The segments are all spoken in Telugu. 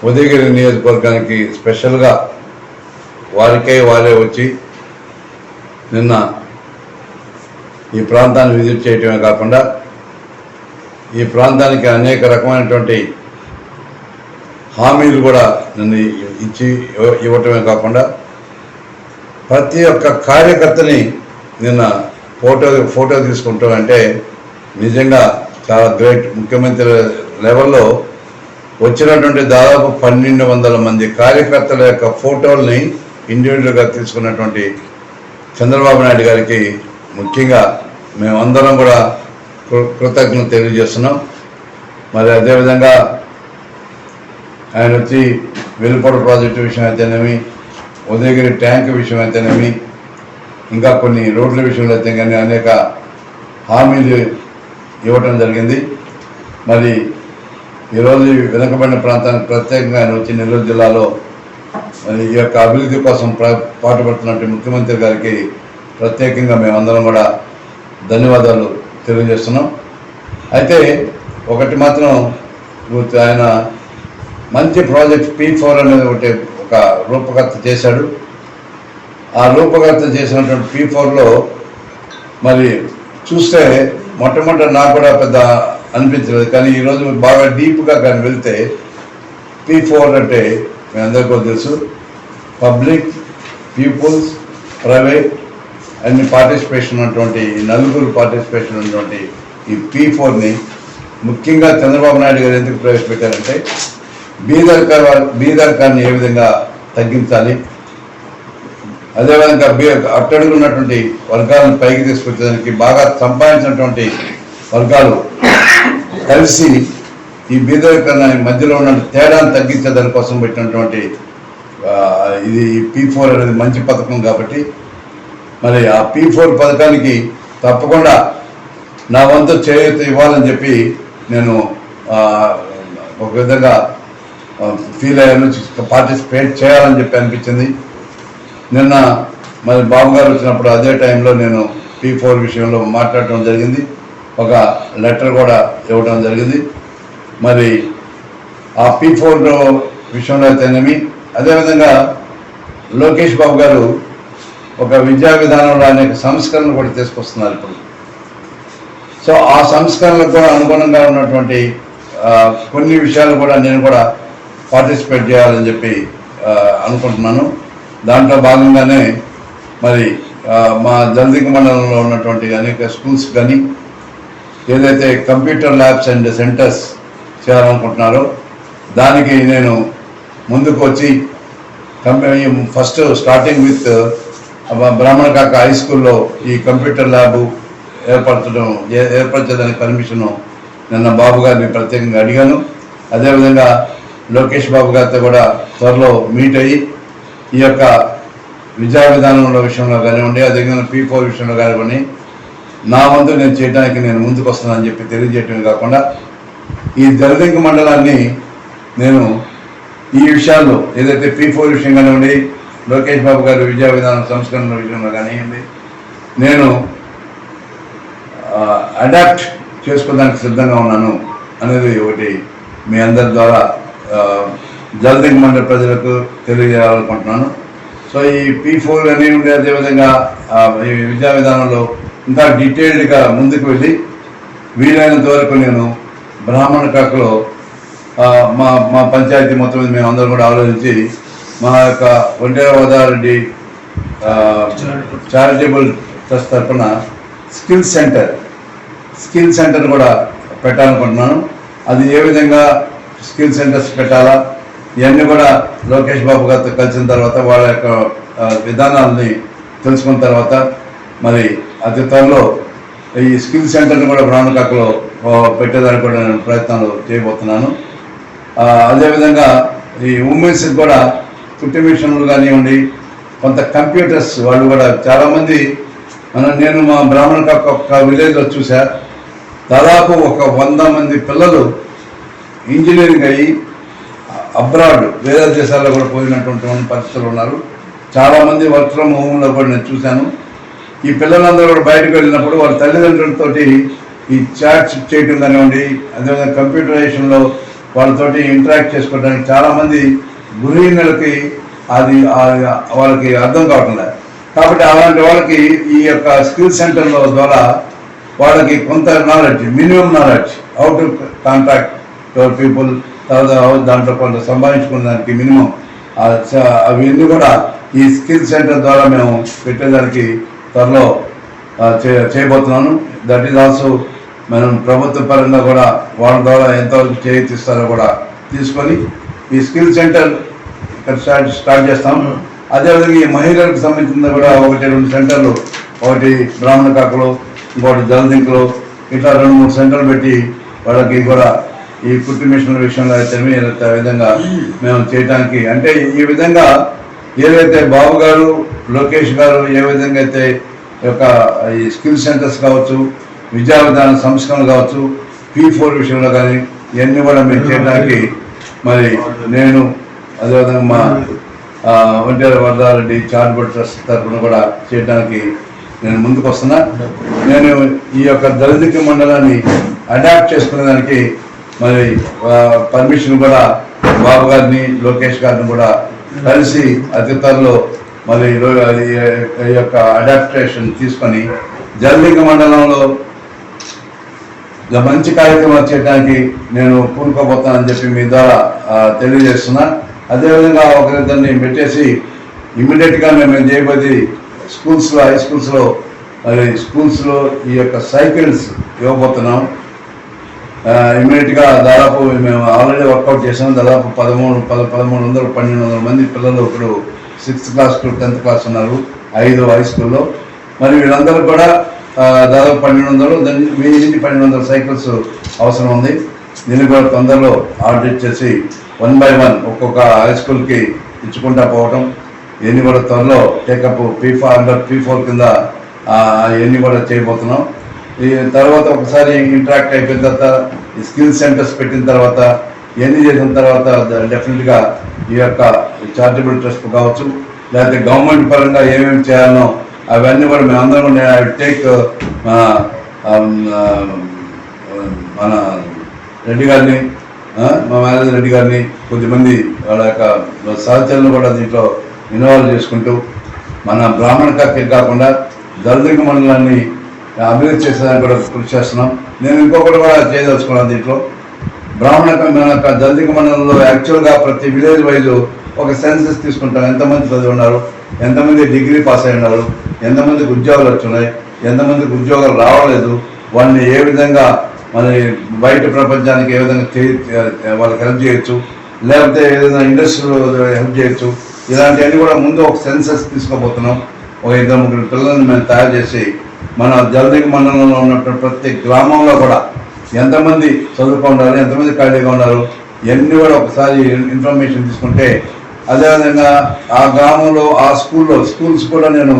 ఉదయగిరి నియోజకవర్గానికి స్పెషల్గా వారే వచ్చి నిన్న ఈ ప్రాంతాన్ని విజిట్ చేయటమే కాకుండా ఈ ప్రాంతానికి అనేక రకమైనటువంటి హామీలు కూడా నిన్ను ఇవ్వటమే కాకుండా ప్రతి ఒక్క కార్యకర్తని నిన్న ఫోటో తీసుకుంటాం అంటే నిజంగా చాలా గ్రేట్. ముఖ్యమంత్రి లెవెల్లో వచ్చినటువంటి దాదాపు 1200 మంది కార్యకర్తల యొక్క ఫోటోల్ని ఇండివిజువల్గా తీసుకున్నటువంటి చంద్రబాబు నాయుడు గారికి ముఖ్యంగా మేమందరం కూడా కృతజ్ఞత తెలియజేస్తున్నాం. మరి అదేవిధంగా ఆయన వచ్చి వెలుపడ ప్రాజెక్టు విషయం అయితేనేమి, ఉదయగిరి ట్యాంక్ విషయం అయితేనేమి, ఇంకా కొన్ని రోడ్ల విషయంలో అయితే కానీ అనేక హామీలు ఇవ్వటం జరిగింది. మరి ఈరోజు వెనుకబడిన ప్రాంతానికి ప్రత్యేకంగా ఆయన వచ్చి నెల్లూరు జిల్లాలో మరి ఈ యొక్క అభివృద్ధి కోసం పాటుపడుతున్నట్టు ముఖ్యమంత్రి గారికి ప్రత్యేకంగా మేమందరం కూడా ధన్యవాదాలు తెలియజేస్తున్నాం. అయితే ఒకటి మాత్రం ఆయన మంచి ప్రాజెక్ట్ P4 అనేది ఒక రూపకర్త చేశాడు. ఆ రూపకర్త చేసినటువంటి P4లో మరి చూస్తే మొట్టమొదటి నాకు కూడా పెద్ద అనిపించలేదు, కానీ ఈరోజు బాగా డీప్గా కానీ వెళ్తే P4 అంటే మీ అందరికీ తెలుసు, పబ్లిక్, పీపుల్స్, ప్రైవేట్ అన్ని పార్టిసిపేషన్ ఉన్నటువంటి నలుగురు పార్టిసిపేషన్ ఉన్నటువంటి ఈ P4ని ముఖ్యంగా చంద్రబాబు నాయుడు గారు ఎందుకు ప్రవేశపెట్టారంటే బీదరికాన్ని ఏ విధంగా తగ్గించాలి, అదేవిధంగా అట్టడుగున్నటువంటి వర్గాలను పైకి తీసుకొచ్చేదానికి బాగా సంపాదించినటువంటి వర్గాలు కలిసి ఈ బీదరికాన్ని మధ్యలో ఉన్న తేడాను తగ్గించే దానికోసం పెట్టినటువంటి ఇది P4 అనేది మంచి పథకం. కాబట్టి మరి ఆ P4 పథకానికి తప్పకుండా నా వంతు చేయూత ఇవ్వాలని చెప్పి నేను ఒక విధంగా ఫీల్ అయ్యాను, పార్టిసిపేట్ చేయాలని చెప్పి అనిపించింది. నిన్న మరి బాబు గారు వచ్చినప్పుడు అదే టైంలో నేను P4 విషయంలో మాట్లాడటం జరిగింది, ఒక లెటర్ కూడా ఇవ్వడం జరిగింది. మరి ఆ P4 విషయంలో అయితేనేమి, అదేవిధంగా లోకేష్ బాబు గారు ఒక విద్యా విధానంలో అనేక సంస్కరణలు కూడా తీసుకొస్తున్నారు ఇప్పుడు. సో ఆ సంస్కరణలకు కూడా అనుగుణంగా ఉన్నటువంటి కొన్ని విషయాలు కూడా నేను కూడా పార్టిసిపేట్ చేయాలని చెప్పి అనుకుంటున్నాను. దాంట్లో భాగంగానే మరి మా జల్దింగ మండలంలో ఉన్నటువంటి అనేక స్కూల్స్ కానీ ఏదైతే కంప్యూటర్ ల్యాబ్స్ అండ్ సెంటర్స్ చేయాలనుకుంటున్నారో దానికి నేను ముందుకు వచ్చి ఫస్ట్ స్టార్టింగ్ విత్ బ్రాహ్మణకాక హై స్కూల్లో ఈ కంప్యూటర్ ల్యాబ్ ఏర్పరచేదానికి పర్మిషను నిన్న బాబు గారిని ప్రత్యేకంగా అడిగాను. అదేవిధంగా లోకేష్ బాబు గారితో కూడా త్వరలో మీట్ అయ్యి ఈ యొక్క విద్యా విధానంలో విషయంలో కానివ్వండి, అదేవిధంగా P4 విషయంలో కానివ్వండి నా వంతు నేను చేయడానికి నేను ముందుకు వస్తున్నానని చెప్పి తెలియజేయటమే కాకుండా ఈ జలదింక మండలాన్ని నేను ఈ విషయాల్లో ఏదైతే P4 విషయం కానివ్వండి, లోకేష్ బాబు గారు విద్యా విధానం సంస్కరణల విషయంలో కానివ్వండి నేను అడాప్ట్ చేసుకోవడానికి సిద్ధంగా ఉన్నాను అనేది ఒకటి మీ అందరి ద్వారా జలదింక మండల ప్రజలకు తెలియజేయాలనుకుంటున్నాను. సో ఈ P4 అనేవి అదేవిధంగా ఈ విద్యా విధానంలో ఇంకా డీటెయిల్డ్గా ముందుకు వెళ్ళి వీలైనంత వరకు నేను బ్రాహ్మణకాకలో మా పంచాయతీ మొత్తం మీద మేము అందరం కూడా ఆలోచించి మా యొక్క ఒంటేర వదారెడ్డి చారిటబుల్ ట్రస్ట్ తరఫున స్కిల్ సెంటర్ కూడా పెట్టాలనుకుంటున్నాను. అది ఏ విధంగా స్కిల్ సెంటర్స్ పెట్టాలా ఇవన్నీ కూడా లోకేష్ బాబు గారితో కలిసిన తర్వాత వాళ్ళ యొక్క విధానాలని తెలుసుకున్న తర్వాత మరి అతి త్వరలో ఈ స్కిల్ సెంటర్ని కూడా బ్రాహ్మణకాకలో పెట్టేదానికి కూడా నేను ప్రయత్నాలు చేయబోతున్నాను. అదేవిధంగా ఈ ఉమెన్స్కి కూడా కుట్టి మిషన్లు కానివ్వండి, కొంత కంప్యూటర్స్ వాళ్ళు కూడా చాలామంది నేను మా బ్రాహ్మణకాక ఒక విలేజ్లో చూసా, దాదాపు ఒక 100 మంది పిల్లలు ఇంజనీరింగ్ అయ్యి అబ్రాడ్ వేరే దేశాల్లో కూడా పోయినటువంటి పరిస్థితులు ఉన్నారు. చాలామంది వర్క్ ఫ్రమ్ హోమ్లో కూడా నేను చూశాను. ఈ పిల్లలందరూ కూడా బయటకు వెళ్ళినప్పుడు వాళ్ళ తల్లిదండ్రులతోటి ఈ చాట్స్ చేయటం కానివ్వండి, అదేవిధంగా కంప్యూటరైజేషన్లో వాళ్ళతోటి ఇంటరాక్ట్ చేసుకోవడానికి చాలామంది గృహిణులకి అది వాళ్ళకి అర్థం కావటం లేదు. కాబట్టి అలాంటి వాళ్ళకి ఈ యొక్క స్కిల్ సెంటర్ల ద్వారా వాళ్ళకి కొంత knowledge, minimum knowledge, how to contact your people, తర్వాత దాంట్లో కొంత సంపాదించుకునే దానికి మినిమం అవన్నీ కూడా ఈ స్కిల్ సెంటర్ ద్వారా మేము పెట్టేదానికి త్వరలో చేయబోతున్నాను. దట్ ఈజ్ ఆల్సో మనం ప్రభుత్వ పరంగా కూడా వాళ్ళ ద్వారా ఎంతవరకు చేయిస్తారో కూడా తీసుకొని ఈ స్కిల్ సెంటర్ ఇక్కడ స్టార్ట్ చేస్తాం. అదేవిధంగా ఈ మహిళలకు సంబంధించిన కూడా 1-2 సెంటర్లు, ఒకటి బ్రాహ్మణ కాకులు, ఇంకోటి జలదింకులు, ఇట్లా 2-3 సెంటర్లు పెట్టి వాళ్ళకి కూడా ఈ కుట్టు మిషన్ల విషయంలో అయితే విధంగా మేము చేయడానికి, అంటే ఈ విధంగా ఏదైతే బాబు గారు, లోకేష్ గారు ఏ విధంగా అయితే యొక్క ఈ స్కిల్ సెంటర్స్ కావచ్చు, విద్యా విధాన సంస్కరణ కావచ్చు, P4 విషయంలో కానీ ఇవన్నీ కూడా మేము చేయడానికి మరి నేను అదేవిధంగా మా ఒంటేరు వరదారెడ్డి చారిటబుల్ ట్రస్ట్ తరఫున కూడా చేయడానికి నేను ముందుకు వస్తున్నా. నేను ఈ యొక్క దళిత మండలాన్ని అడాప్ట్ చేసుకునేదానికి మరి పర్మిషన్ కూడా బాబు గారిని, లోకేష్ గారిని కూడా కలిసి అతి త్వరలో మరి ఈ యొక్క అడాప్టేషన్ తీసుకొని జలదింగ మండలంలో మంచి కార్యక్రమాలు చేయడానికి నేను పూనుకోబోతానని చెప్పి మీ ద్వారా తెలియజేస్తున్నా. అదేవిధంగా ఒకరిద్దరిని పెట్టేసి ఇమ్మీడియట్గా మేము చేయబోది స్కూల్స్లో, హై స్కూల్స్లో మరి స్కూల్స్లో ఈ యొక్క సైకిల్స్ ఇవ్వబోతున్నాం. ఇమ్మీడియట్గా దాదాపు మేము ఆల్రెడీ వర్కౌట్ చేసాం. దాదాపు 1,300-1,200 మంది పిల్లలు ఇప్పుడు 6th class to 10th class ఉన్నారు 5 హై స్కూల్లో. మరి వీళ్ళందరూ కూడా దాదాపు 1,200, 1,000-1,200 సైకిల్స్ అవసరం ఉంది. దీన్ని కూడా తొందరలో ఆర్డర్ ఇచ్చేసి 1 by 1 ఒక్కొక్క హై స్కూల్కి ఇచ్చుకుంటా పోవటం, ఇవన్నీ కూడా త్వరలో టేకప్ P4 కింద ఇవన్నీ కూడా చేయబోతున్నాం. ఈ తర్వాత ఒకసారి ఇంటరాక్ట్ అయిపోయిన తర్వాత ఈ స్కిల్ సెంటర్స్ పెట్టిన తర్వాత ఇవన్నీ చేసిన తర్వాత డెఫినెట్గా ఈ యొక్క చారిటబుల్ ట్రస్ట్ కావచ్చు, లేకపోతే గవర్నమెంట్ పరంగా ఏమేమి చేయాలనో అవన్నీ కూడా మేమందరం ఐ టేక్ మన రెడ్డి గారిని, మా మేనేజర్ రెడ్డి గారిని, కొద్దిమంది వాళ్ళ యొక్క సహచరులను కూడా దీంట్లో ఇన్వాల్వ్ చేసుకుంటూ మన బ్రాహ్మణ కాకే కాకుండా దళిత మండలాన్ని అభివృద్ధి చేసేదానికి కూడా కృషి చేస్తున్నాం. నేను ఇంకొకటి కూడా చేయదలుచుకున్నాను. దీంట్లో మన దళిత మండలంలో యాక్చువల్గా ప్రతి విలేజ్ వైజ్ ఒక సెన్సెస్ తీసుకుంటాం. ఎంతమంది చదివి ఉన్నారు, ఎంతమంది డిగ్రీ పాస్ అయి ఉన్నారు, ఎంతమందికి ఉద్యోగాలు వచ్చున్నాయి, ఎంతమందికి ఉద్యోగాలు రావలేదు, వాళ్ళని ఏ విధంగా మన బయట ప్రపంచానికి ఏ విధంగా వాళ్ళకి హెల్ప్ చేయొచ్చు, లేకపోతే ఏదైనా ఇండస్ట్రీలో హెల్ప్ చేయొచ్చు, ఇలాంటివన్నీ కూడా ముందు ఒక సెన్సెస్ తీసుకోబోతున్నాం. ఒక 2-3 పిల్లల్ని మేము తయారు చేసి మన జలదింగ మండలంలో ఉన్నటువంటి ప్రతి గ్రామంలో కూడా ఎంతమంది చదువుకున్నారు, ఎంతమంది ఖాళీగా ఉన్నారు, ఇవన్నీ కూడా ఒకసారి ఇన్ఫర్మేషన్ తీసుకుంటే, అదేవిధంగా ఆ గ్రామంలో ఆ స్కూల్స్ కూడా నేను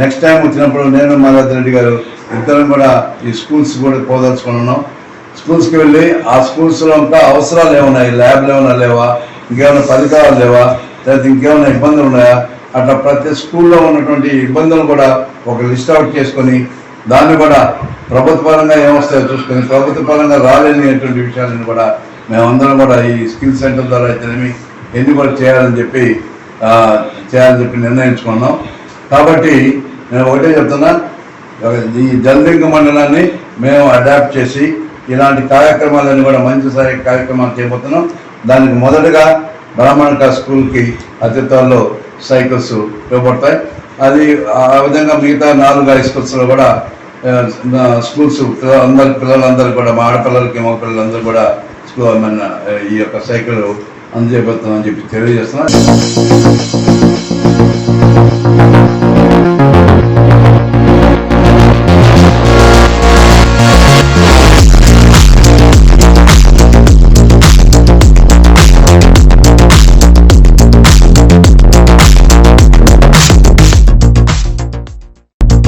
నెక్స్ట్ టైం వచ్చినప్పుడు నేను మాధవరెడ్డి గారు ఇద్దరం కూడా ఈ స్కూల్స్ కూడా పోదలుచుకున్నాం. స్కూల్స్కి వెళ్ళి ఆ స్కూల్స్లో ఇంకా అవసరాలు ఏమున్నాయి, ల్యాబ్లు ఏమైనా లేవా, ఇంకేమైనా పరికరాలు లేవా, లేకపోతే ఇంకేమైనా ఇబ్బందులు ఉన్నాయా, అట్లా ప్రతి స్కూల్లో ఉన్నటువంటి ఇబ్బందులు కూడా ఒక లిస్ట్ అవుట్ చేసుకొని దాన్ని కూడా ప్రభుత్వ పరంగా ఏమొస్తాయో చూసుకొని ప్రభుత్వ పరంగా రాలేనిటువంటి విషయాలను కూడా మేమందరం కూడా ఈ స్కిల్ సెంటర్ ద్వారా అయితేనేమి ఎన్ని కూడా చేయాలని చెప్పి నిర్ణయించుకున్నాం. కాబట్టి నేను ఒకటే చెప్తున్నా, ఈ జలదింగ మండలాన్ని మేము అడాప్ట్ చేసి ఇలాంటి కార్యక్రమాలన్నీ కూడా మంచి కార్యక్రమాలు చేయబోతున్నాం. దానికి మొదటగా బ్రాహ్మణ స్కూల్కి అతి త్వరలో సైకిల్స్ ఇవ్వబడతాయి. అది ఆ విధంగా మిగతా 4 హై స్కూల్స్లో కూడా స్కూల్స్ పిల్లలందరూ కూడా, మా ఆడపిల్లలకి మగ పిల్లలందరూ కూడా ఈ యొక్క సైకిల్ అందజేయబోతున్నామని చెప్పి తెలియజేస్తున్నాను.